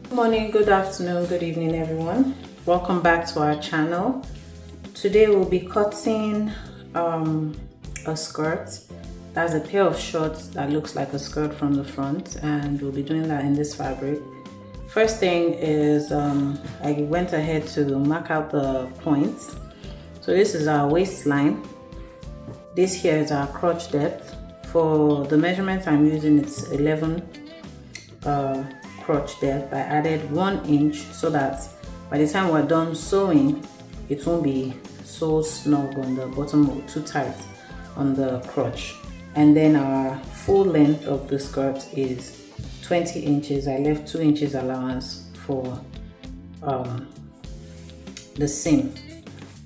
Good morning, good afternoon, good evening everyone. Welcome back to our channel. Today we'll be cutting a skirt. That's a pair of shorts that looks like a skirt from the front, and we'll be doing that in this fabric. First thing is I went ahead to mark out the points. So this is our waistline. This here is our crotch depth. For the measurements I'm using, it's 11 crotch depth. I added 1 inch so that by the time we're done sewing, it won't be so snug on the bottom or too tight on the crotch. And then our full length of the skirt is 20 inches. I left 2 inches allowance for the seam.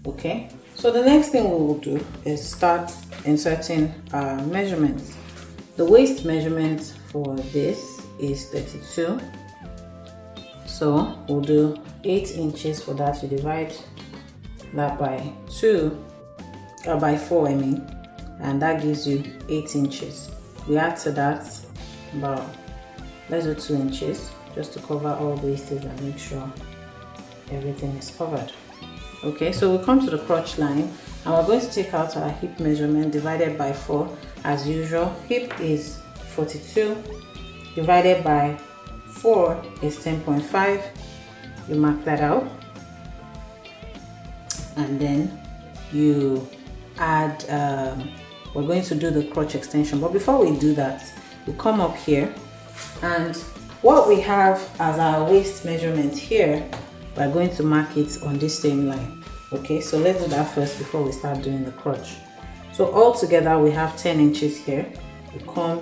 Okay, so the next thing we will do is start inserting our measurements. The waist measurement for this is 32, so we'll do 8 inches for that. You divide that by 4 I mean, and that gives you 8 inches. We add to that about, let's do 2 inches just to cover all bases and make sure everything is covered. Okay, so we come to the crotch line and we're going to take out our hip measurement divided by 4 as usual. Hip is 42 divided by 4 is 10.5. You mark that out, and then you add we're going to do the crotch extension, but before we do that, we come up here, and what we have as our waist measurement here, we're going to mark it on this same line. Okay, so let's do that first before we start doing the crotch. So all together we have 10 inches here. You come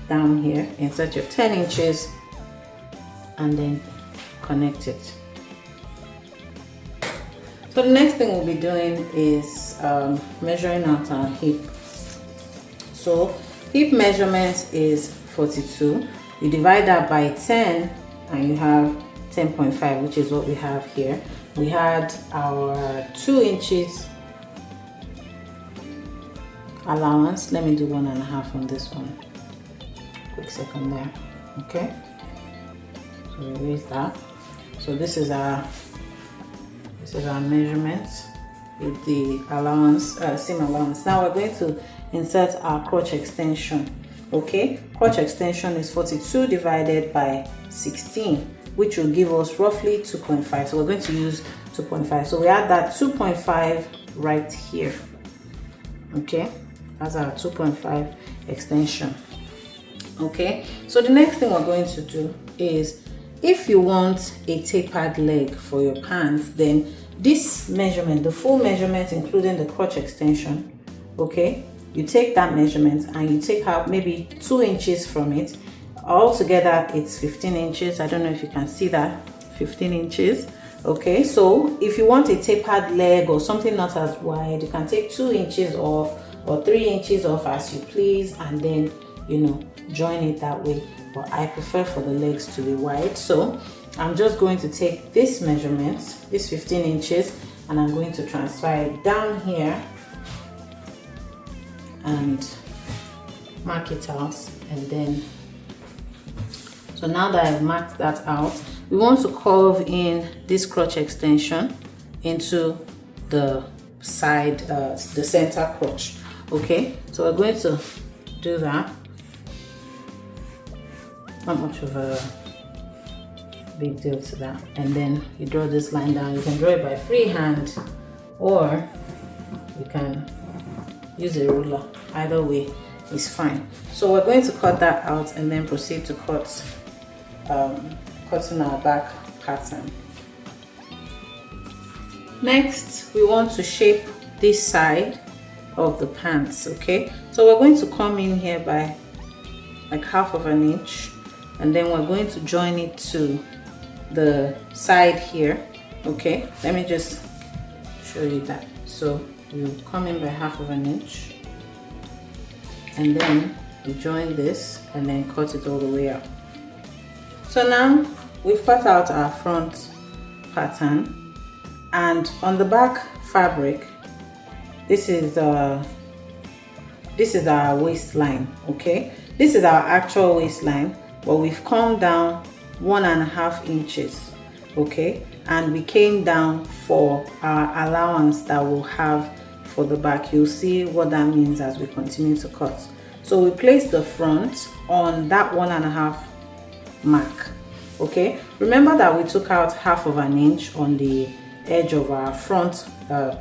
down here, insert your 10 inches and then connect it. So the next thing we'll be doing is measuring out our hip. So hip measurement is 42. You divide that by 10 and you have 10.5, which is what we have here. We had our 2 inches allowance. Let me do 1.5 on this one. Quick second there. Okay, so erase that. So this is our measurement with the allowance, seam allowance. Now we're going to insert our crotch extension. Okay, crotch extension is 42 divided by 16, which will give us roughly 2.5. So we're going to use 2.5. So we add that 2.5 right here. Okay, that's our 2.5 extension. Okay, so the next thing we're going to do is, if you want a tapered leg for your pants, then this measurement, the full measurement including the crotch extension, okay, you take that measurement and you take out maybe 2 inches from it. Altogether it's 15 inches. I don't know if you can see that, 15 inches. Okay, so if you want a tapered leg or something not as wide, you can take 2 inches off or 3 inches off as you please, and then, you know, join it that way. But I prefer for the legs to be wide, so I'm just going to take this measurement, this 15 inches, and I'm going to transfer it down here and mark it out. And then, so now that I've marked that out, we want to curve in this crotch extension into the side, the center crotch. Okay, so we're going to do that. Not much of a big deal to that. And then you draw this line down. You can draw it by freehand, or you can use a ruler. Either way is fine. So we're going to cut that out and then proceed to cutting our back pattern. Next, we want to shape this side of the pants. Okay, so we're going to come in here by like 1/2 inch, and then we're going to join it to the side here. Okay, let me just show you that. So you come in by 1/2 inch, and then you join this and then cut it all the way out. So now we've cut out our front pattern, and on the back fabric, this is our waistline. Okay, this is our actual waistline, but we've come down 1.5 inches, okay, and we came down for our allowance that we'll have for the back. You'll see what that means as we continue to cut. So we place the front on that 1.5 mark, okay. Remember that we took out 1/2 inch on the edge of our front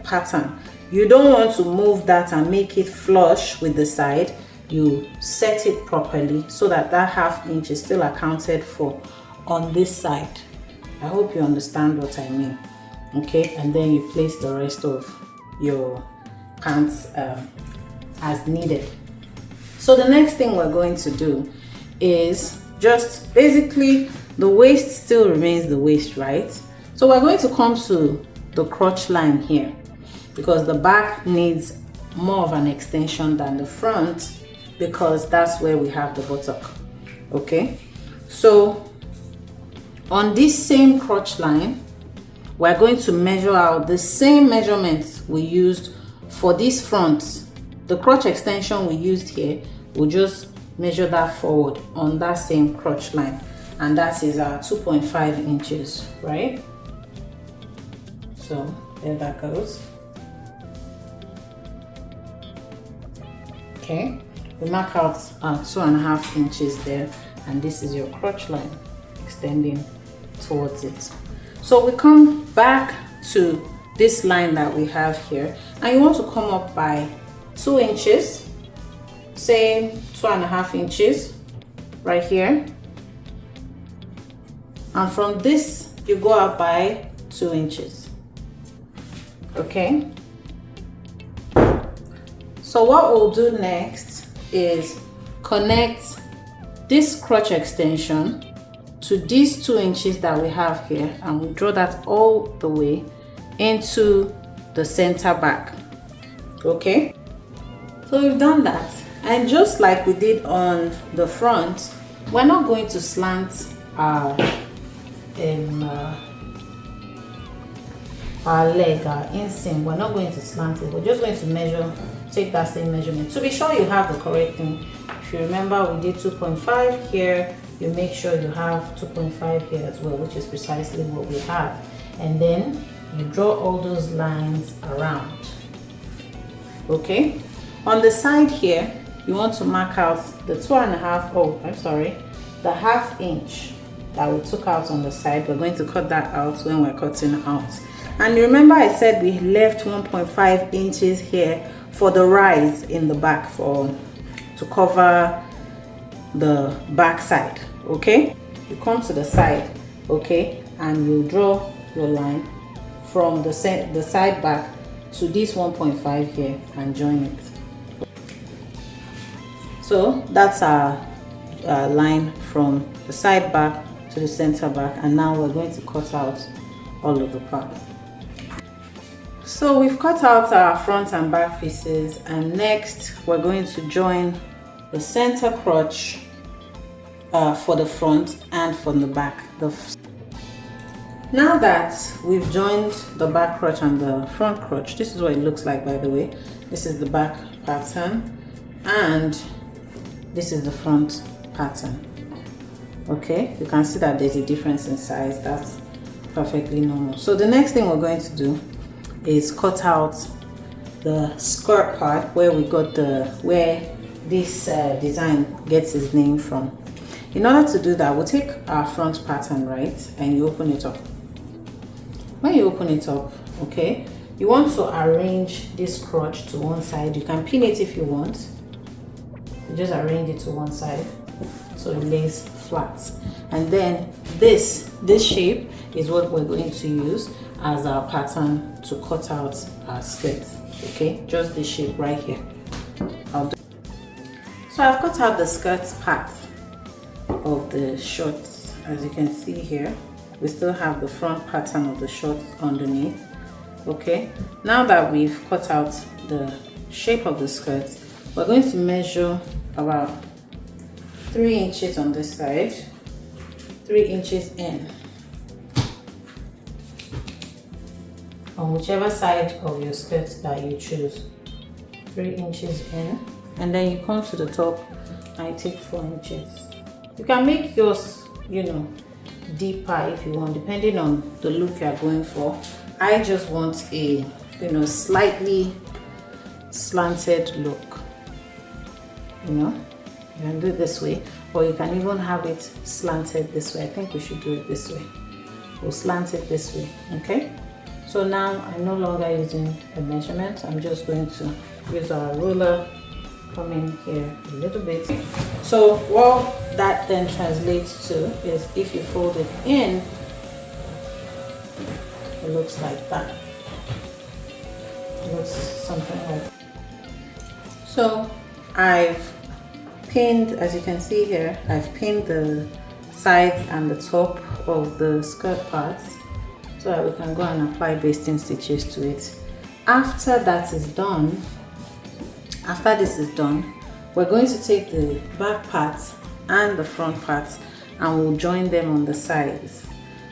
pattern. You don't want to move that and make it flush with the side. You set it properly so that that 1/2 inch is still accounted for on this side. I hope you understand what I mean, okay. And then you place the rest of your pants as needed. So the next thing we're going to do is just basically the waist still remains the waist, right? So we're going to come to the crotch line here because the back needs more of an extension than the front because that's where we have the buttock, okay. So on this same crotch line, we're going to measure out the same measurements we used for this front. The crotch extension we used here, we'll just measure that forward on that same crotch line, and that is our 2.5 inches, right? So there that goes. Okay, we mark out 2.5 inches there, and this is your crotch line extending towards it. So we come back to this line that we have here, and you want to come up by 2 inches, say 2.5 inches right here, and from this you go up by 2 inches, okay. So what we'll do next is connect this crotch extension to these 2 inches that we have here, and we draw that all the way into the center back, okay. So we've done that, and just like we did on the front, we're not going to slant our leg, our inseam. We're not going to slant it. We're just going to measure, take that same measurement to be sure you have the correct thing. If you remember, we did 2.5 here. You make sure you have 2.5 here as well, which is precisely what we have, and then you draw all those lines around, okay. On the side here, you want to mark out the 2.5, the 1/2 inch that we took out on the side. We're going to cut that out when we're cutting out. And remember I said we left 1.5 inches here for the rise in the back to cover the back side, okay. You come to the side, okay, and you draw your line from the side back to this 1.5 here and join it. So that's our line from the side back to the center back, and now we're going to cut out all of the parts. So we've cut out our front and back pieces, and next we're going to join the center crotch for the front and from the back. Now that we've joined the back crotch and the front crotch, this is what it looks like, by the way. This is the back pattern and this is the front pattern, okay. You can see that there's a difference in size. That's perfectly normal. So the next thing we're going to do is cut out the skirt part where this design gets its name from. In order to do that, we'll take our front pattern, right, and you open it up. When you open it up, okay, you want to arrange this crotch to one side. You can pin it if you want. You just arrange it to one side so it lays flat, and then this shape is what we're going to use as our pattern to cut out our skirt, okay. Just this shape right here. So I've cut out the skirt part of the shorts. As you can see here, we still have the front pattern of the shorts underneath, okay. Now that we've cut out the shape of the skirt, we're going to measure about 3 inches on this side, 3 inches in on whichever side of your skirt that you choose. 3 inches in, and then you come to the top and you take 4 inches. You can make yours, deeper if you want, depending on the look you're going for. I just want a, you know, slightly slanted look. You know, you can do it this way, or you can even have it slanted this way. I think we should do it this way. We'll slant it this way, okay? So now I'm no longer using a measurement. I'm just going to use our ruler, come in here a little bit. So what that then translates to is, if you fold it in, it looks like that. It looks something like that. So I've pinned, as you can see here, I've pinned the sides and the top of the skirt parts so that we can go and apply basting stitches to it. After that is done, after this is done, we're going to take the back parts and the front parts and we'll join them on the sides,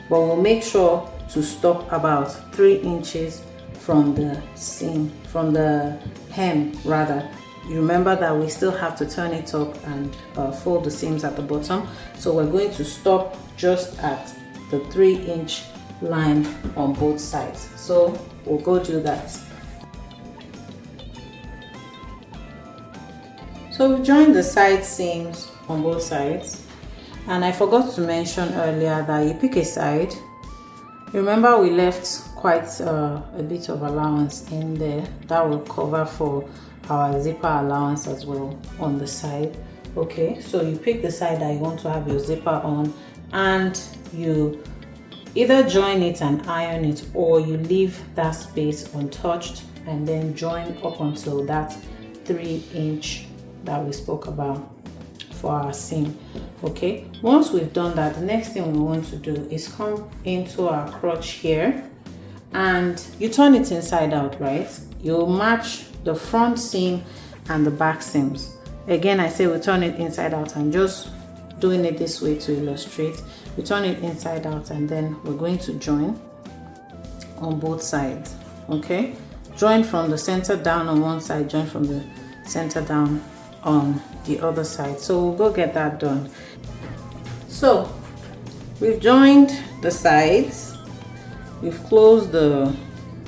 but we'll make sure to stop about 3 inches from the seam, from the hem rather. You remember that we still have to turn it up and fold the seams at the bottom, so we're going to stop just at the 3-inch line on both sides. So we'll go do that. So we joined the side seams on both sides, and I forgot to mention earlier that you pick a side. Remember we left quite a bit of allowance in there that will cover for our zipper allowance as well on the side. Okay, so you pick the side that you want to have your zipper on, and you either join it and iron it, or you leave that space untouched and then join up until that 3-inch that we spoke about for our seam. Okay, once we've done that, the next thing we want to do is come into our crotch here, and you turn it inside out, right? You'll match the front seam and the back seams. Again, I say we turn it inside out. I'm just doing it this way to illustrate. We turn it inside out, and then we're going to join on both sides. Okay, join from the center down on one side, join from the center down on the other side. So we'll go get that done. So we've joined the sides, we've closed the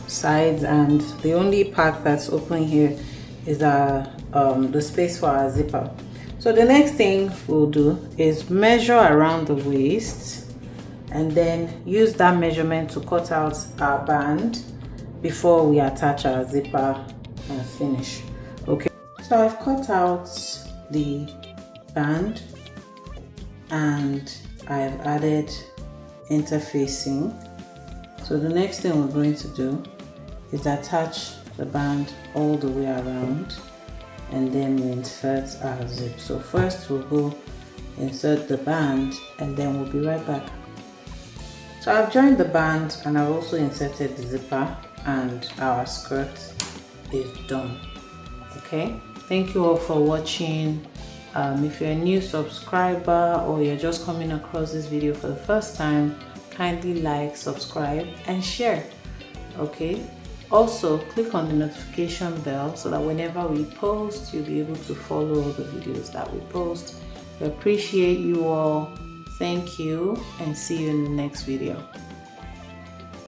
sides, and the only part that's open here is the space for our zipper. So the next thing we'll do is measure around the waist and then use that measurement to cut out our band before we attach our zipper and finish. Okay, so I've cut out the band and I've added interfacing. So the next thing we're going to do is attach the band all the way around, and then we insert our zip. So first we'll go insert the band and then we'll be right back. So I've joined the band and I've also inserted the zipper, and our skirt is done. Okay, thank you all for watching. If you're a new subscriber or you're just coming across this video for the first time, kindly like, subscribe and share. Okay, also click on the notification bell so that whenever we post, you'll be able to follow the videos that we post. We appreciate you all. Thank you, and see you in the next video.